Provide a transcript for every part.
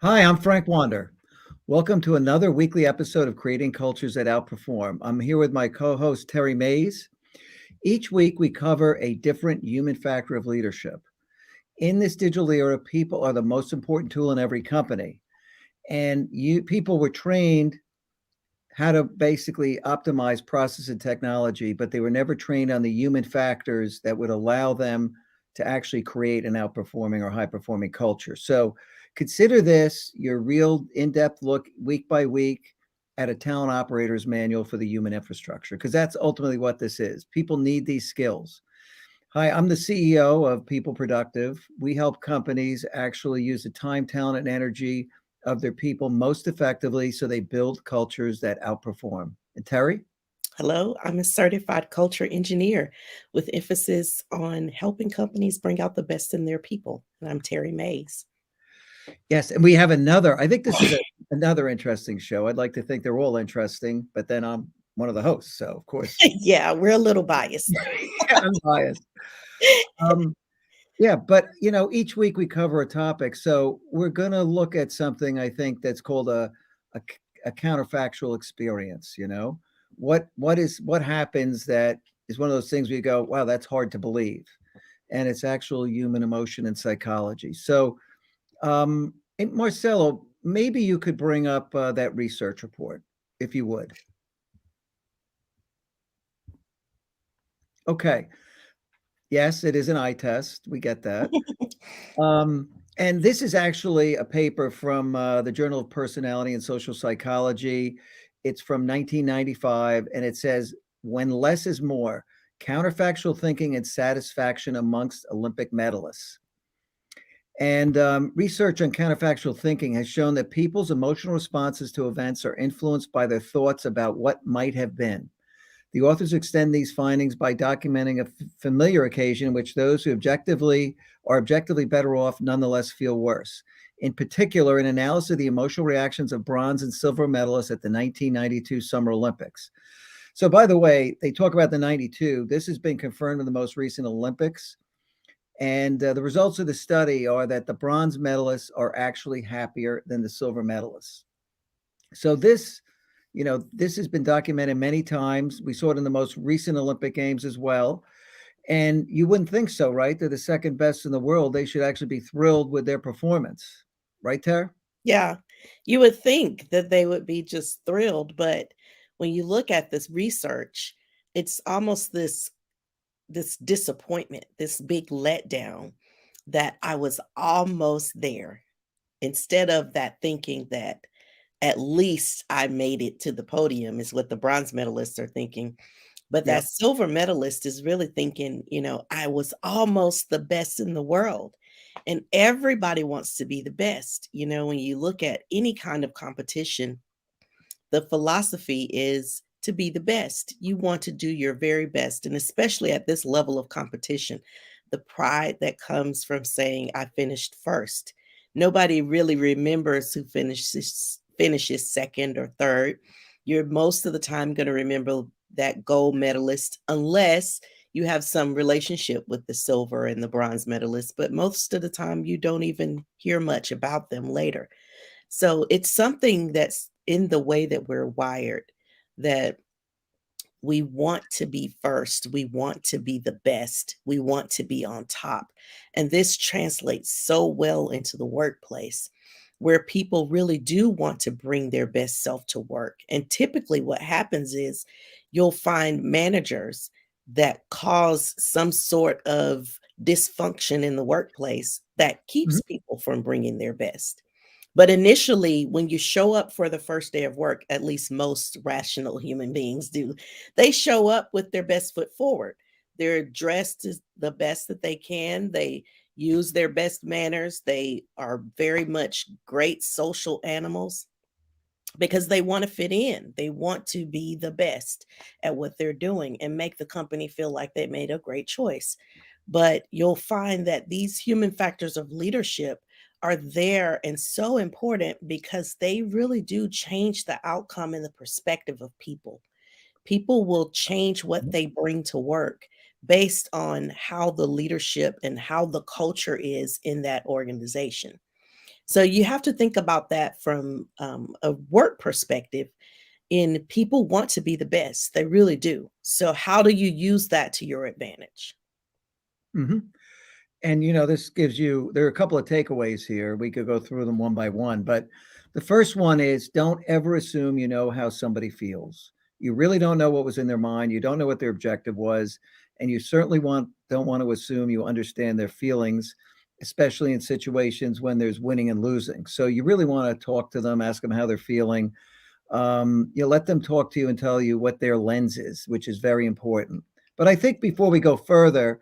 Hi, I'm Frank Wander. Welcome to another weekly episode of Creating Cultures that Outperform. I'm here with my co host, Terri Mays. Each week, we cover a different human factor of leadership. In this digital era, people are the most important tool in every company. And people were trained how to basically optimize process and technology, but they were never trained on the human factors that would allow them to actually create an outperforming or high performing culture. So consider this your real in depth look week by week at a talent operator's manual for the human infrastructure, because that's ultimately what this is. People need these skills. Hi, I'm the CEO of People Productive. We help companies actually use the time, talent, and energy of their people most effectively so they build cultures that outperform. And Terri? Hello, I'm a certified culture engineer with emphasis on helping companies bring out the best in their people. And I'm Terry Mays. Yes, and we have another. I think this is another interesting show. I'd like to think they're all interesting, but then I'm one of the hosts, so of course Yeah, we're a little biased. I'm biased. Um, Yeah, but each week we cover a topic. So we're going to look at something I think that's called a counterfactual experience. What happens that is one of those things where you go, wow, that's hard to believe, and it's actual human emotion and psychology. So, and Marcelo, maybe you could bring up that research report if you would. Okay. Yes, it is an eye test. We get that. Um, and this is actually a paper from the Journal of Personality and Social Psychology. It's from 1995, and it says, when less is more, counterfactual thinking and satisfaction amongst Olympic medalists. And research on counterfactual thinking has shown that people's emotional responses to events are influenced by their thoughts about what might have been. The authors extend these findings by documenting a familiar occasion in which those who objectively better off nonetheless feel worse. In particular, an analysis of the emotional reactions of bronze and silver medalists at the 1992 Summer Olympics. So, by the way, they talk about the 92. This has been confirmed in the most recent Olympics. And the results of the study are that the bronze medalists are actually happier than the silver medalists. So this has been documented many times. We saw it in the most recent Olympic Games as well. And you wouldn't think so, right? They're the second best in the world. They should actually be thrilled with their performance. Right, Tara? Yeah, you would think that they would be just thrilled, but when you look at this research, it's almost this disappointment, this big letdown that I was almost there instead of that thinking that at least I made it to the podium is what the bronze medalists are thinking. But that Yep. silver medalist is really thinking, I was almost the best in the world. And everybody wants to be the best. When you look at any kind of competition, the philosophy is to be the best. You want to do your very best. And especially at this level of competition, the pride that comes from saying, I finished first. Nobody really remembers who finishes second or third. You're most of the time going to remember that gold medalist unless you have some relationship with the silver and the bronze medalist, but most of the time you don't even hear much about them later. So it's something that's in the way that we're wired, that we want to be first, we want to be the best, we want to be on top. And this translates so well into the workplace where people really do want to bring their best self to work. And typically, what happens is you'll find managers that cause some sort of dysfunction in the workplace that keeps Mhm. people from bringing their best. But initially, when you show up for the first day of work, at least most rational human beings do, they show up with their best foot forward. They're dressed as the best that they can. They use their best manners. They are very much great social animals because they want to fit in. They want to be the best at what they're doing and make the company feel like they made a great choice. But you'll find that these human factors of leadership are there and so important because they really do change the outcome and the perspective of people. People will change what they bring to work based on how the leadership and how the culture is in that organization. So you have to think about that from a work perspective. And people want to be the best, they really do. So how do you use that to your advantage? Mhm. And, this gives you there are a couple of takeaways here. We could go through them one by one, but the first one is don't ever assume you know how somebody feels. You really don't know what was in their mind. You don't know what their objective was, and you certainly don't want to assume you understand their feelings, especially in situations when there's winning and losing. So you really want to talk to them, ask them how they're feeling. Let them talk to you and tell you what their lens is, which is very important. But I think before we go further,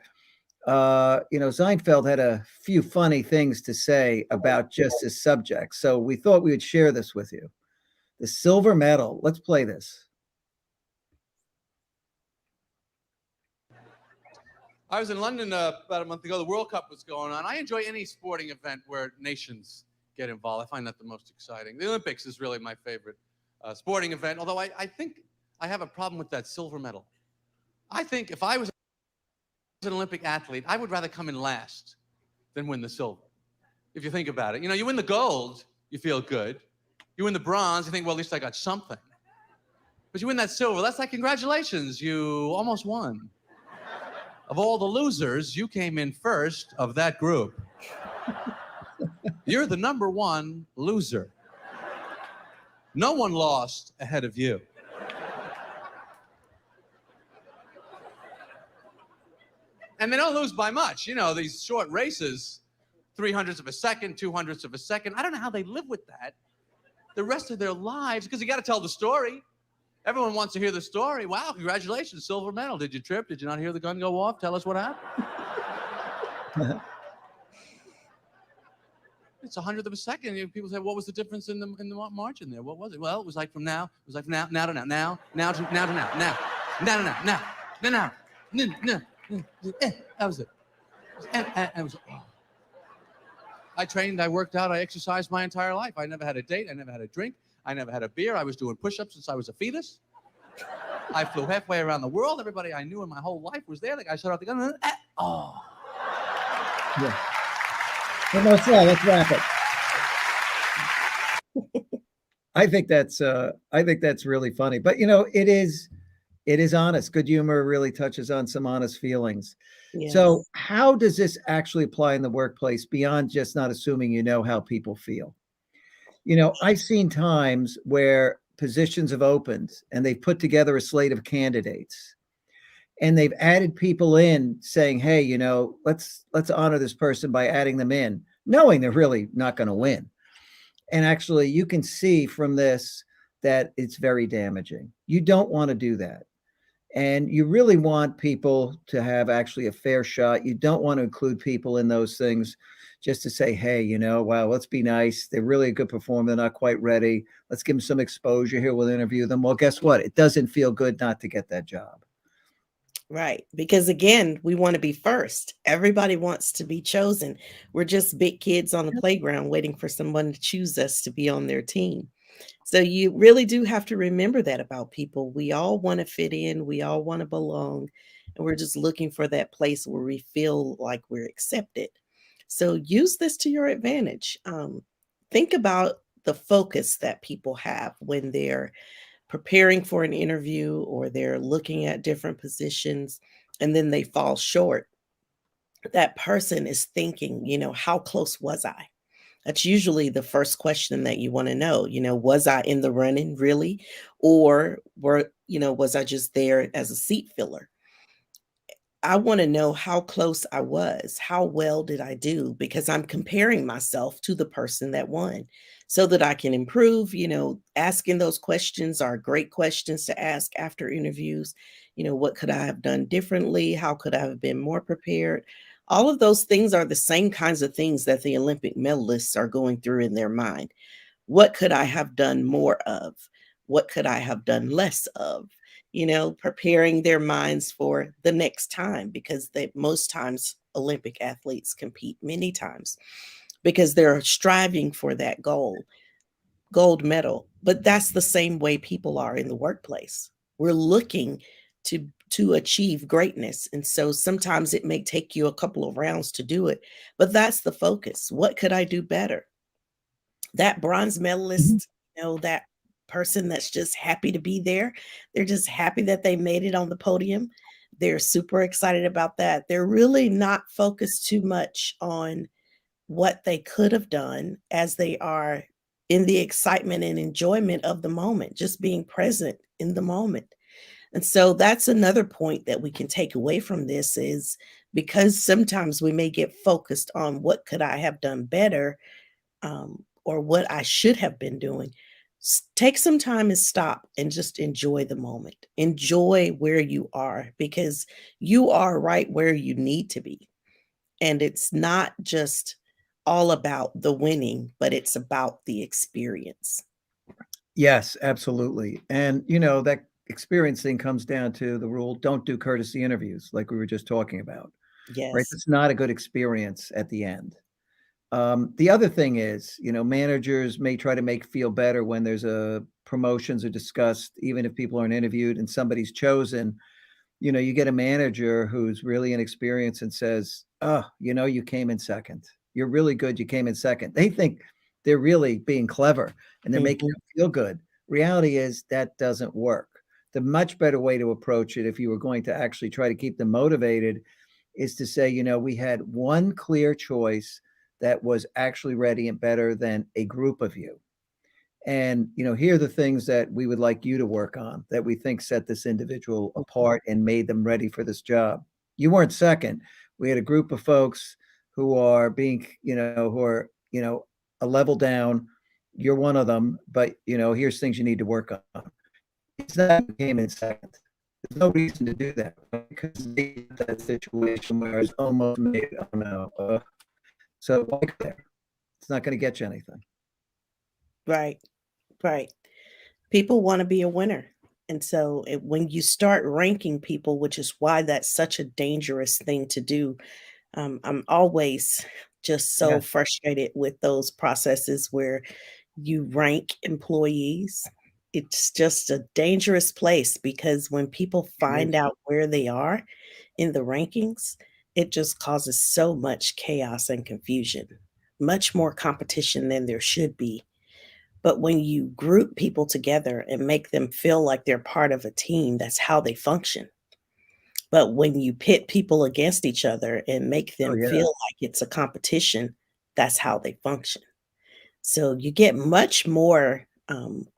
Seinfeld had a few funny things to say about just this subject. So we thought we would share this with you. The silver medal. Let's play this. I was in London about a month ago. The World Cup was going on. I enjoy any sporting event where nations get involved. I find that the most exciting. The Olympics is really my favorite sporting event, although I think I have a problem with that silver medal. I think if I was an Olympic athlete, I would rather come in last than win the silver. If you think about it, you win the gold, you feel good. You win the bronze, you think, well, at least I got something. But you win that silver, that's like, congratulations, you almost won. Of all the losers, you came in first of that group. You're the number one loser. No one lost ahead of you. And they don't lose by much. These short races, 300ths of a second, 200ths of a second. I don't know how they live with that the rest of their lives, because you got to tell the story. Everyone wants to hear the story. Wow, congratulations, silver medal. Did you trip? Did you not hear the gun go off? Tell us what happened. It's 100th of a second. People say, what was the difference in the margin there? What was it? Well, it was like from now to now to now, now to now, now. That was it. And it was, oh. I trained, I worked out, I exercised my entire life. I never had a date, I never had a drink, I never had a beer. I was doing push-ups since I was a fetus. I flew halfway around the world. Everybody I knew in my whole life was there. The guy shut off the gun. Oh. Yeah. Well, let's wrap it. I think that's really funny. But it is honest. Good humor really touches on some honest feelings. So Yes. how does this actually apply in the workplace beyond just not assuming you know how people feel? I've seen times where positions have opened and they've put together a slate of candidates and they've added people in saying, hey, let's honor this person by adding them in, knowing they're really not going to win. And actually, you can see from this that it's very damaging. You don't want to do that. And you really want people to have actually a fair shot. You don't want to include people in those things just to say, hey, wow, let's be nice. They're really a good performer. They're not quite ready. Let's give them some exposure here. We'll interview them. Well, guess what? It doesn't feel good not to get that job. Right. Because again, we want to be first. Everybody wants to be chosen. We're just big kids on the playground waiting for someone to choose us to be on their team. So you really do have to remember that about people. We all want to fit in, we all want to belong, and we're just looking for that place where we feel like we're accepted. So use this to your advantage. Think about the focus that people have when they're preparing for an interview or they're looking at different positions and then they fall short. That person is thinking, how close was I? That's usually the first question that you want to know. Was I in the running really? Or was I just there as a seat filler? I want to know how close I was. How well did I do? Because I'm comparing myself to the person that won so that I can improve. Asking those questions are great questions to ask after interviews. What could I have done differently? How could I have been more prepared? All of those things are the same kinds of things that the Olympic medalists are going through in their mind. What could I have done more of? What could I have done less of? Preparing their minds for the next time, because most times Olympic athletes compete many times because they're striving for that gold medal. But that's the same way people are in the workplace. We're looking to achieve greatness. And so sometimes it may take you a couple of rounds to do it, but that's the focus. What could I do better? That bronze Mhm. medalist, that person that's just happy to be there. They're just happy that they made it on the podium. They're super excited about that. They're really not focused too much on what they could have done as they are in the excitement and enjoyment of the moment, just being present in the moment. And so that's another point that we can take away from this is because sometimes we may get focused on what could I have done better, or what I should have been doing. Take some time and stop and just enjoy the moment. Enjoy where you are because you are right where you need to be. And it's not just all about the winning, but it's about the experience. Yes, absolutely. And, that experiencing comes down to the rule, don't do courtesy interviews like we were just talking about, right? Yes. It's not a good experience at the end. The other thing is, managers may try to make feel better when there's a promotions are discussed, even if people aren't interviewed and somebody's chosen. You get a manager who's really inexperienced and says, "Oh, you came in second. You're really good. You came in second." They think they're really being clever and they're making Mhm. them feel good. Reality is that doesn't work. The much better way to approach it, if you were going to actually try to keep them motivated, is to say, we had one clear choice that was actually ready and better than a group of you. And, here are the things that we would like you to work on that we think set this individual apart and made them ready for this job. You weren't second. We had a group of folks who are being, who are, a level down. You're one of them, but, here's things you need to work on. It's not you came in second. There's no reason to do that right? Because they had that situation where it's almost made, oh no. So why go there? It's not going to get you anything. Right. Right. People want to be a winner. And so when you start ranking people, which is why that's such a dangerous thing to do, I'm always just so Yes, frustrated with those processes where you rank employees. It's just a dangerous place because when people it find is. out where they are in the rankings, it just causes so much chaos and confusion, much more competition than there should be. But when you group people together and make them feel like they're part of a team, that's how they function. But when you pit people against each other and make Oh them yeah. feel like it's a competition, that's how they function. So you get much more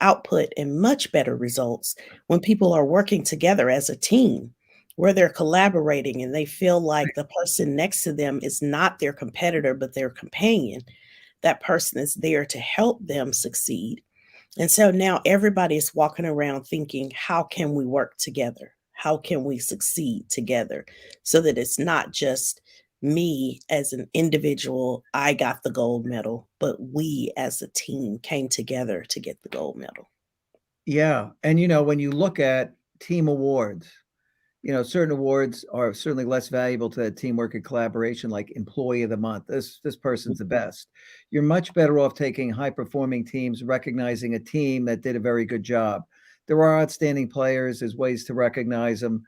output and much better results when people are working together as a team, where they're collaborating and they feel like the person next to them is not their competitor, but their companion. That person is there to help them succeed, and so now everybody is walking around thinking, how can we work together? How can we succeed together? So that it's not just me as an individual, I got the gold medal, but we as a team came together to get the gold medal. Yeah, and, when you look at team awards, certain awards are certainly less valuable to that teamwork and collaboration, like Employee of the Month. This person's the best. You're much better off taking high-performing teams, recognizing a team that did a very good job. There are outstanding players, there's ways to recognize them,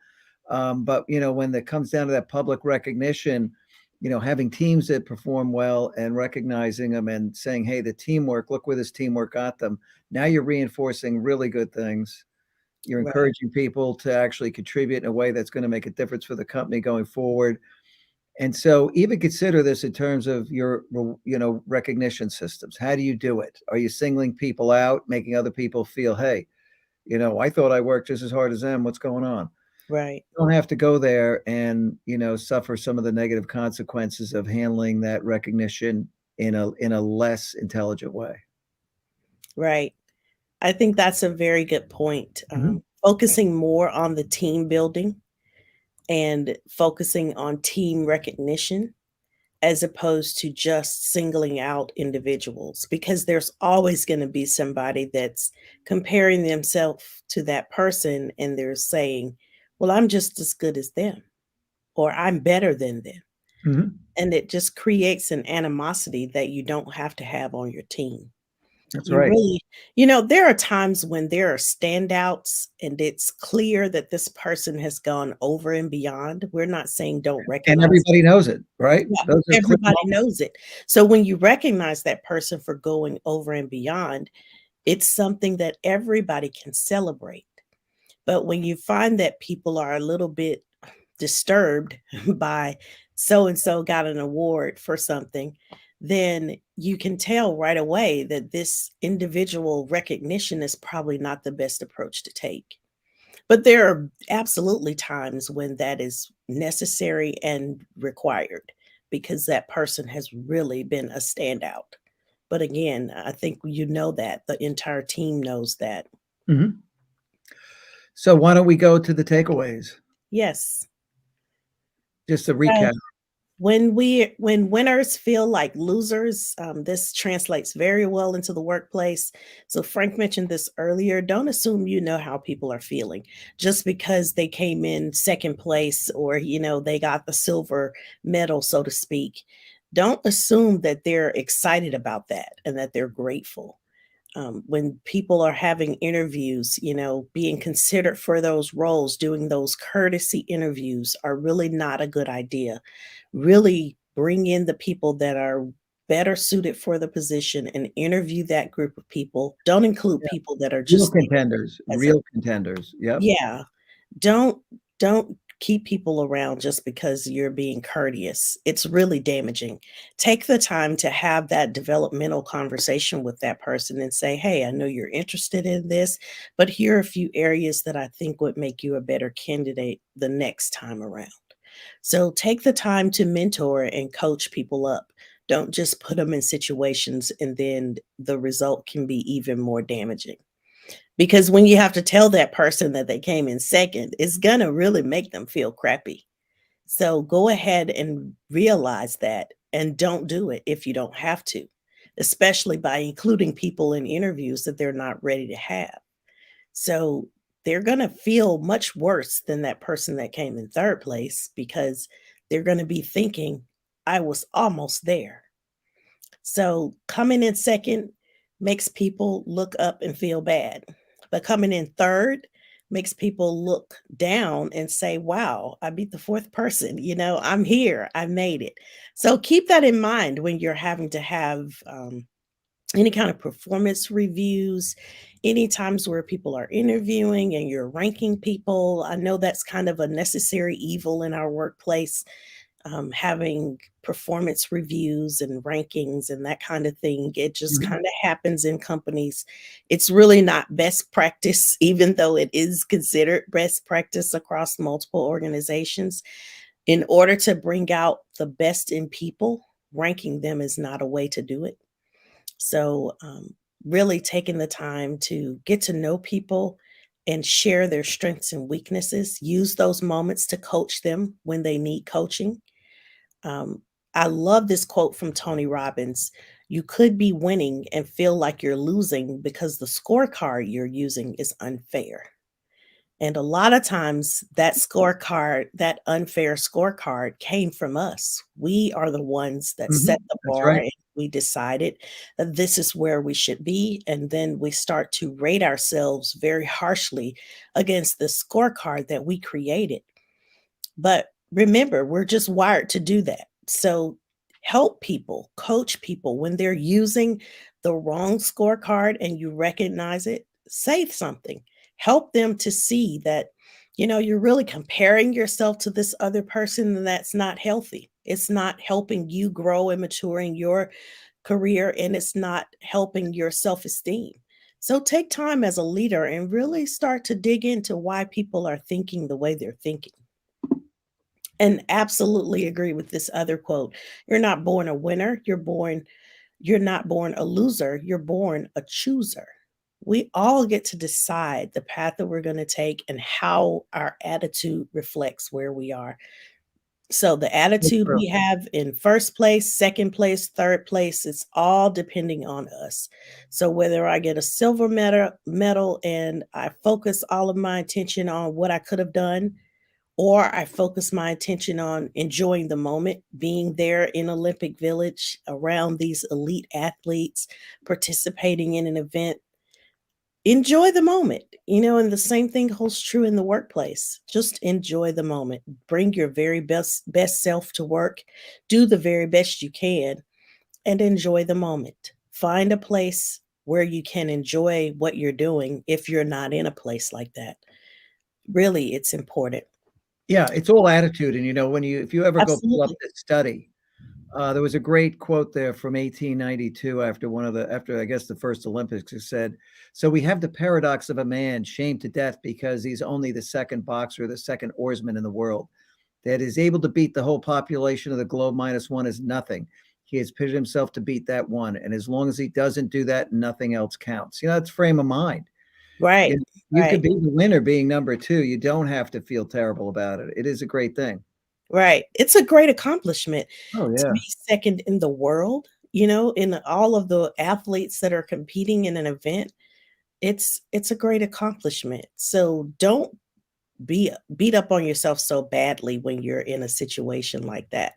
but, when it comes down to that public recognition, having teams that perform well and recognizing them and saying, "Hey, the teamwork, look where this teamwork got them." Now you're reinforcing really good things. You're Right, encouraging people to actually contribute in a way that's gonna make a difference for the company going forward. And so even consider this in terms of your, recognition systems. How do you do it? Are you singling people out, making other people feel, "Hey, I thought I worked just as hard as them. What's going on?" right, You don't have to go there and, suffer some of the negative consequences of handling that recognition in a less intelligent way. right. I think that's a very good point. Mhm. Focusing more on the team building and focusing on team recognition as opposed to just singling out individuals because there's always going to be somebody that's comparing themselves to that person and they're saying, well, I'm just as good as them or I'm better than them. Mhm. And it just creates an animosity that you don't have to have on your team. That's You right. really, there are times when there are standouts and it's clear that this person has gone over and beyond. We're not saying don't And recognize. everybody knows it, right? Yeah, Those are clear everybody moments. knows it. So when you recognize that person for going over and beyond, it's something that everybody can celebrate. But when you find that people are a little bit disturbed by so and so got an award for something, then you can tell right away that this individual recognition is probably not the best approach to take. But there are absolutely times when that is necessary and required because that person has really been a standout. But again, I think that the entire team knows that. Mhm. So why don't we go to the takeaways? Yes. Just to So recap. when winners feel like losers, this translates very well into the workplace. So Frank mentioned this earlier. Don't assume you know how people are feeling just because they came in second place or they got the silver medal, so to speak. Don't assume that they're excited about that and that they're grateful. When people are having interviews, being considered for those roles, doing those courtesy interviews are really not a good idea. Really bring in the people that are better suited for the position and interview that group of people. Don't include Yeah. people that are Real just there contenders, as a real contenders. Yep. yeah. Don't keep people around just because you're being courteous. It's really damaging. Take the time to have that developmental conversation with that person and say, "Hey, I know you're interested in this, but here are a few areas that I think would make you a better candidate the next time around." So take the time to mentor and coach people up. Don't just put them in situations and then the result can be even more damaging. Because when you have to tell that person that they came in second, it's gonna really make them feel crappy. So go ahead and realize that and don't do it if you don't have to, especially by including people in interviews that they're not ready to have. So they're gonna feel much worse than that person that came in third place because they're gonna be thinking, I was almost there. So coming in second makes people look up and feel bad. But coming in third makes people look down and say, wow, I beat the fourth person. I'm here. I made it. So keep that in mind when you're having to have any kind of performance reviews, any times where people are interviewing and you're ranking people. I know that's kind of a necessary evil in our workplace, having performance reviews and rankings and that kind of thing. It just Mhm. kind of happens in companies. It's really not best practice, even though it is considered best practice across multiple organizations. In order to bring out the best in people, ranking them is not a way to do it. So, really taking the time to get to know people and share their strengths and weaknesses, use those moments to coach them when they need coaching. um, I love this quote from Tony Robbins. You could be winning and feel like you're losing because the scorecard you're using is unfair. And a lot of times that scorecard, that unfair scorecard came from us. We are the ones that Mhm. set the That's bar right. and we decided that this is where we should be. And then we start to rate ourselves very harshly against the scorecard that we created. But remember, we're just wired to do that. So help people, coach people when they're using the wrong scorecard and you recognize it, say something. Help them to see that, you're really comparing yourself to this other person and that's not healthy. It's not helping you grow and mature in your career and it's not helping your self-esteem. So take time as a leader and really start to dig into why people are thinking the way they're thinking. And absolutely agree with this other quote. You're not born a winner, you're not born a loser, you're born a chooser. We all get to decide the path that we're going to take and how our attitude reflects where we are. So the So attitude true. we have in first place, second place, third place, it's all depending on us. So whether I get a silver medal and I focus all of my attention on what I could have done, or I focus my attention on enjoying the moment, being there in Olympic Village around these elite athletes, participating in an event. Enjoy the moment, and the same thing holds true in the workplace. Just enjoy the moment. Bring your very best self to work. Do the very best you can and enjoy the moment. Find a place where you can enjoy what you're doing if you're not in a place like that. Really, it's important. Yeah, it's all attitude, and, if you ever go pull up Absolutely. this study, there was a great quote there from 1892 after, I guess, the first Olympics. It said, "So we have the paradox of a man shamed to death because he's only the second boxer, the second oarsman in the world, that is able to beat the whole population of the globe minus one is nothing. He has pitted himself to beat that one, and as long as he doesn't do that, nothing else counts." That's frame of mind. Right, You you could right, be the winner being number 2. You don't have to feel terrible about it. It is a great thing. right. It's a great accomplishment Oh, to yeah. be second in the world, in all of the athletes that are competing in an event. It's a great accomplishment. So don't be beat up on yourself so badly when you're in a situation like that.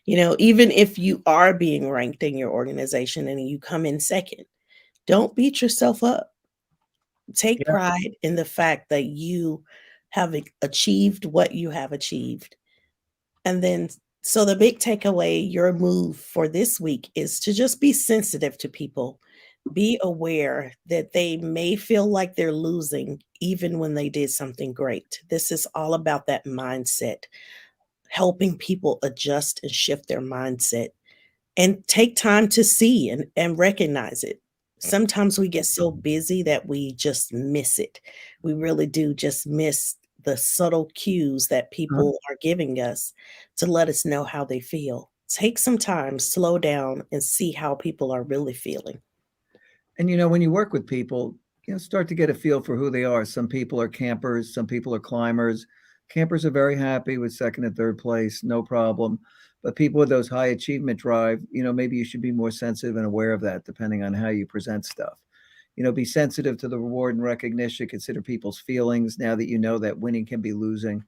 Even if you are being ranked in your organization and you come in second, don't beat yourself up. Take Yeah. pride in the fact that you have achieved what you have achieved. And then, so the big takeaway, your move for this week is to just be sensitive to people. Be aware that they may feel like they're losing even when they did something great. This is all about that mindset, helping people adjust and shift their mindset and take time to see and recognize it. Sometimes we get so busy that we just miss it. We really do just miss the subtle cues that Uh-huh. people are giving us to let us know how they feel. Take some time, slow down, and see how people are really feeling. And, when you work with people, start to get a feel for who they are. Some people are campers, some people are climbers. Campers are very happy with second and third place, no problem. But people with those high achievement drive, maybe you should be more sensitive and aware of that depending on how you present stuff. Be sensitive to the reward and recognition, consider people's feelings now that you know that winning can be losing.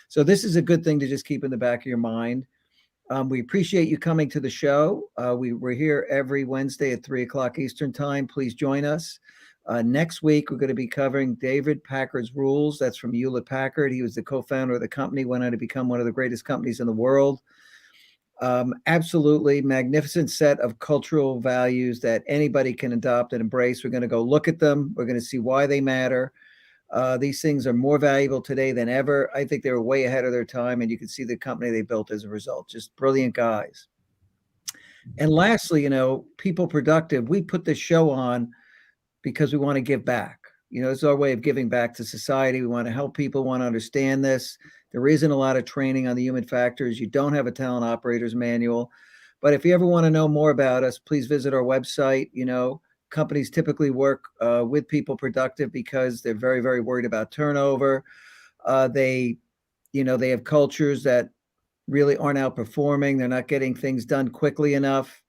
So this is a good thing to just keep in the back of your mind. We appreciate you coming to the show. We're here every Wednesday at 3 o'clock Eastern Time. Please join us. Next week, we're going to be covering David Packard's Rules. That's from Hewlett Packard. He was the co-founder of the company, went on to become one of the greatest companies in the world. Absolutely magnificent set of cultural values that anybody can adopt and embrace. We're going to go look at them. We're going to see why they matter. These things are more valuable today than ever. I think they were way ahead of their time, and you can see the company they built as a result. Just brilliant guys. And lastly, People Productive, we put this show on because we want to give back. It's our way of giving back to society. We want to help people, want to understand this. There isn't a lot of training on the human factors. You don't have a talent operators manual. But if you ever want to know more about us, please visit our website. Companies typically work with People Productive because they're very, very worried about turnover. They have cultures that really aren't outperforming. They're not getting things done quickly enough.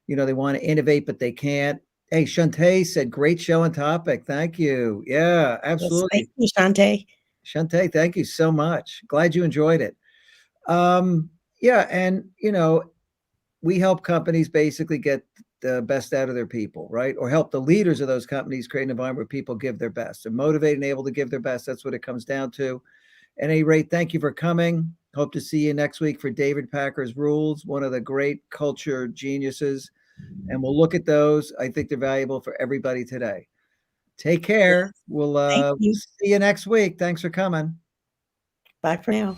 They want to innovate, but they can't. Hey, Shantae said, great show and topic. Thank you. Yeah, Yes, thank absolutely. you, Shante. Shantae, thank you so much. Glad you enjoyed it. Um, yeah, and we help companies basically get the best out of their people, right? Or help the leaders of those companies create an environment where people give their best. They're motivated and able to give their best. That's what it comes down to. At any rate, thank you for coming. Hope to see you next week for David Packer's Rules, one of the great culture geniuses. And we'll look at those. I think they're valuable for everybody today. Take Yes, care. We'll thank you. see you next week. Thanks for coming. Bye for now.